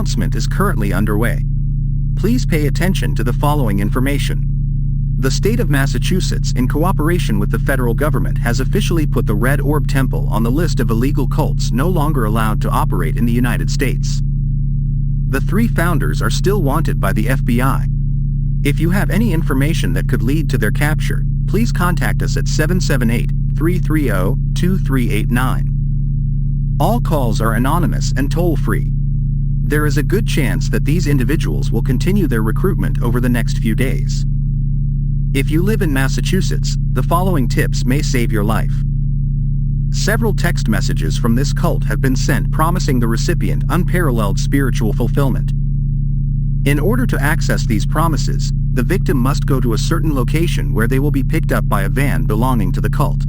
announcement is currently underway. Please pay attention to the following information. The state of Massachusetts, in cooperation with the federal government, has officially put the Red Orb Temple on the list of illegal cults no longer allowed to operate in the United States. The 3 founders are still wanted by the FBI. If you have any information that could lead to their capture, please contact us at 778-330-2389. All calls are anonymous and toll-free. There is a good chance that these individuals will continue their recruitment over the next few days. If you live in Massachusetts, the following tips may save your life. Several text messages from this cult have been sent promising the recipient unparalleled spiritual fulfillment. In order to access these promises, the victim must go to a certain location where they will be picked up by a van belonging to the cult.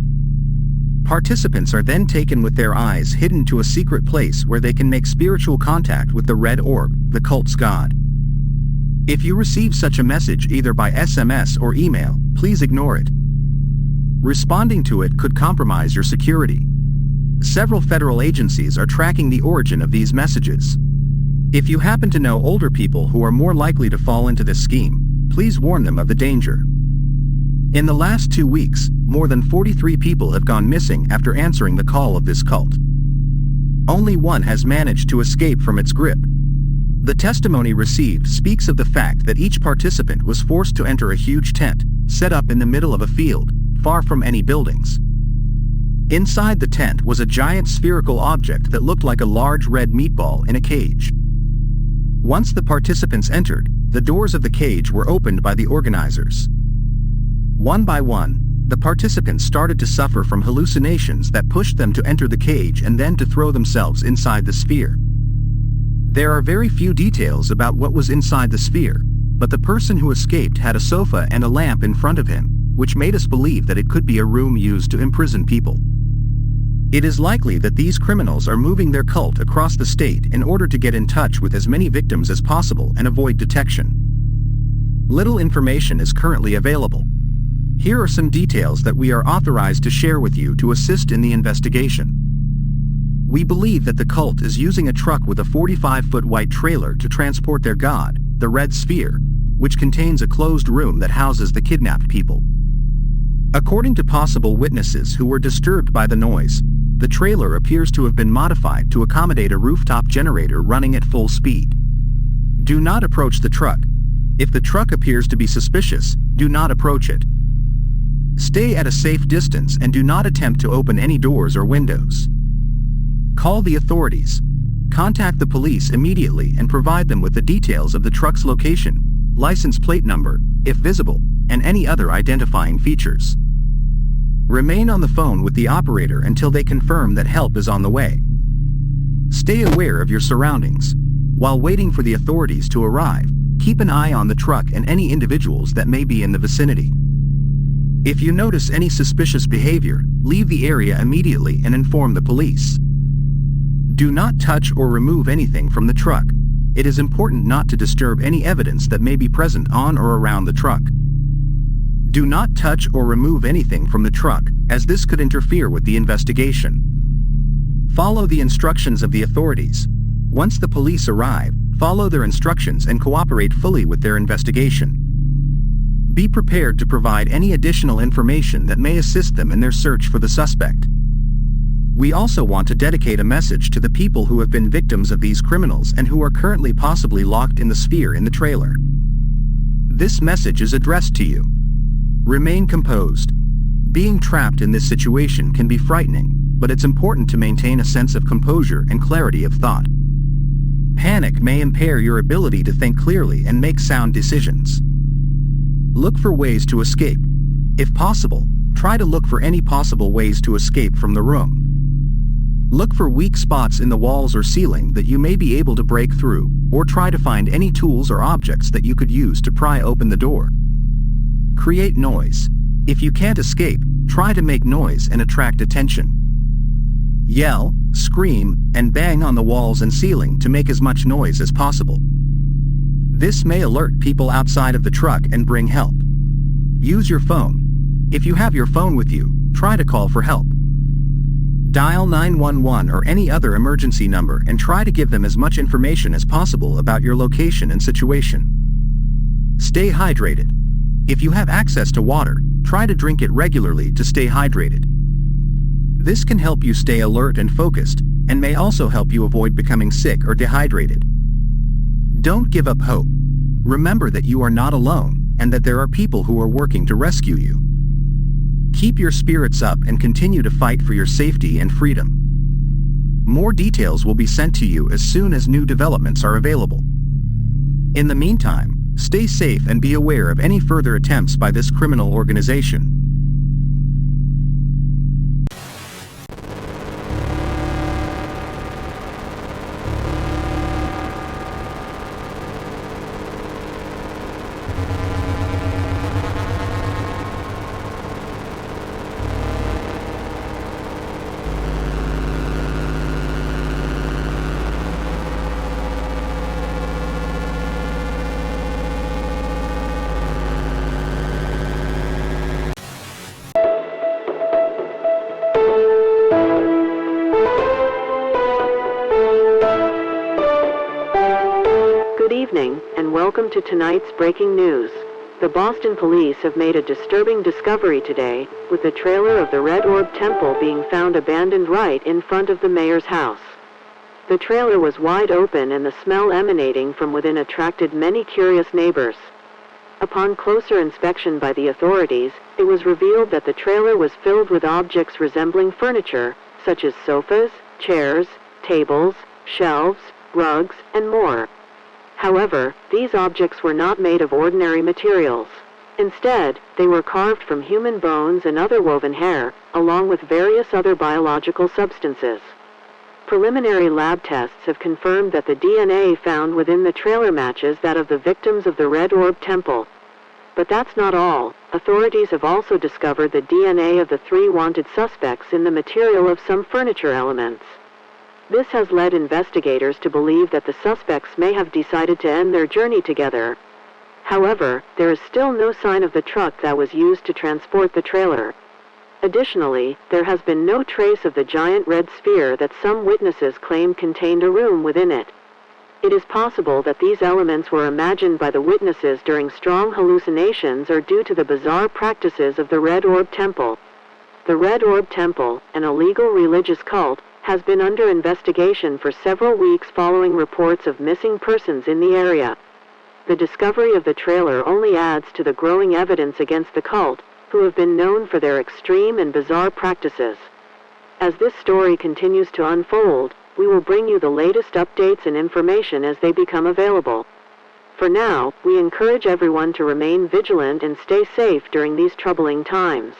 Participants are then taken with their eyes hidden to a secret place where they can make spiritual contact with the Red Orb, the cult's god. If you receive such a message either by SMS or email, please ignore it. Responding to it could compromise your security. Several federal agencies are tracking the origin of these messages. If you happen to know older people who are more likely to fall into this scheme, please warn them of the danger. In the last 2 weeks, more than 43 people have gone missing after answering the call of this cult. Only one has managed to escape from its grip. The testimony received speaks of the fact that each participant was forced to enter a huge tent, set up in the middle of a field, far from any buildings. Inside the tent was a giant spherical object that looked like a large red meatball in a cage. Once the participants entered, the doors of the cage were opened by the organizers. One by one, the participants started to suffer from hallucinations that pushed them to enter the cage and then to throw themselves inside the sphere. There are very few details about what was inside the sphere, but the person who escaped had a sofa and a lamp in front of him, which made us believe that it could be a room used to imprison people. It is likely that these criminals are moving their cult across the state in order to get in touch with as many victims as possible and avoid detection. Little information is currently available. Here are some details that we are authorized to share with you to assist in the investigation. We believe that the cult is using a truck with a 45-foot white trailer to transport their god, the Red Sphere, which contains a closed room that houses the kidnapped people. According to possible witnesses who were disturbed by the noise, the trailer appears to have been modified to accommodate a rooftop generator running at full speed. Do not approach the truck. If the truck appears to be suspicious, do not approach it. Stay at a safe distance and do not attempt to open any doors or windows. Call the authorities. Contact the police immediately and provide them with the details of the truck's location, license plate number, if visible, and any other identifying features. Remain on the phone with the operator until they confirm that help is on the way. Stay aware of your surroundings. While waiting for the authorities to arrive, keep an eye on the truck and any individuals that may be in the vicinity. If you notice any suspicious behavior, leave the area immediately and inform the police. Do not touch or remove anything from the truck. It is important not to disturb any evidence that may be present on or around the truck. Do not touch or remove anything from the truck, as this could interfere with the investigation. Follow the instructions of the authorities. Once the police arrive, follow their instructions and cooperate fully with their investigation. Be prepared to provide any additional information that may assist them in their search for the suspect. We also want to dedicate a message to the people who have been victims of these criminals and who are currently possibly locked in the sphere in the trailer. This message is addressed to you. Remain composed. Being trapped in this situation can be frightening, but it's important to maintain a sense of composure and clarity of thought. Panic may impair your ability to think clearly and make sound decisions. Look for ways to escape. If possible, try to look for any possible ways to escape from the room. Look for weak spots in the walls or ceiling that you may be able to break through, or try to find any tools or objects that you could use to pry open the door. Create noise. If you can't escape, try to make noise and attract attention. Yell, scream, and bang on the walls and ceiling to make as much noise as possible. This may alert people outside of the truck and bring help. Use your phone. If you have your phone with you, try to call for help. Dial 911 or any other emergency number and try to give them as much information as possible about your location and situation. Stay hydrated. If you have access to water, try to drink it regularly to stay hydrated. This can help you stay alert and focused, and may also help you avoid becoming sick or dehydrated. Don't give up hope. Remember that you are not alone, and that there are people who are working to rescue you. Keep your spirits up and continue to fight for your safety and freedom. More details will be sent to you as soon as new developments are available. In the meantime, stay safe and be aware of any further attempts by this criminal organization. Good evening, and welcome to tonight's breaking news. The Boston police have made a disturbing discovery today, with the trailer of the Red Orb Temple being found abandoned right in front of the mayor's house. The trailer was wide open and the smell emanating from within attracted many curious neighbors. Upon closer inspection by the authorities, it was revealed that the trailer was filled with objects resembling furniture, such as sofas, chairs, tables, shelves, rugs, and more. However, these objects were not made of ordinary materials. Instead, they were carved from human bones and other woven hair, along with various other biological substances. Preliminary lab tests have confirmed that the DNA found within the trailer matches that of the victims of the Red Orb Temple. But that's not all. Authorities have also discovered the DNA of the 3 wanted suspects in the material of some furniture elements. This has led investigators to believe that the suspects may have decided to end their journey together. However, there is still no sign of the truck that was used to transport the trailer. Additionally, there has been no trace of the giant red sphere that some witnesses claim contained a room within it. It is possible that these elements were imagined by the witnesses during strong hallucinations or due to the bizarre practices of the Red Orb Temple. The Red Orb Temple, an illegal religious cult, has been under investigation for several weeks following reports of missing persons in the area. The discovery of the trailer only adds to the growing evidence against the cult, who have been known for their extreme and bizarre practices. As this story continues to unfold, we will bring you the latest updates and information as they become available. For now, we encourage everyone to remain vigilant and stay safe during these troubling times.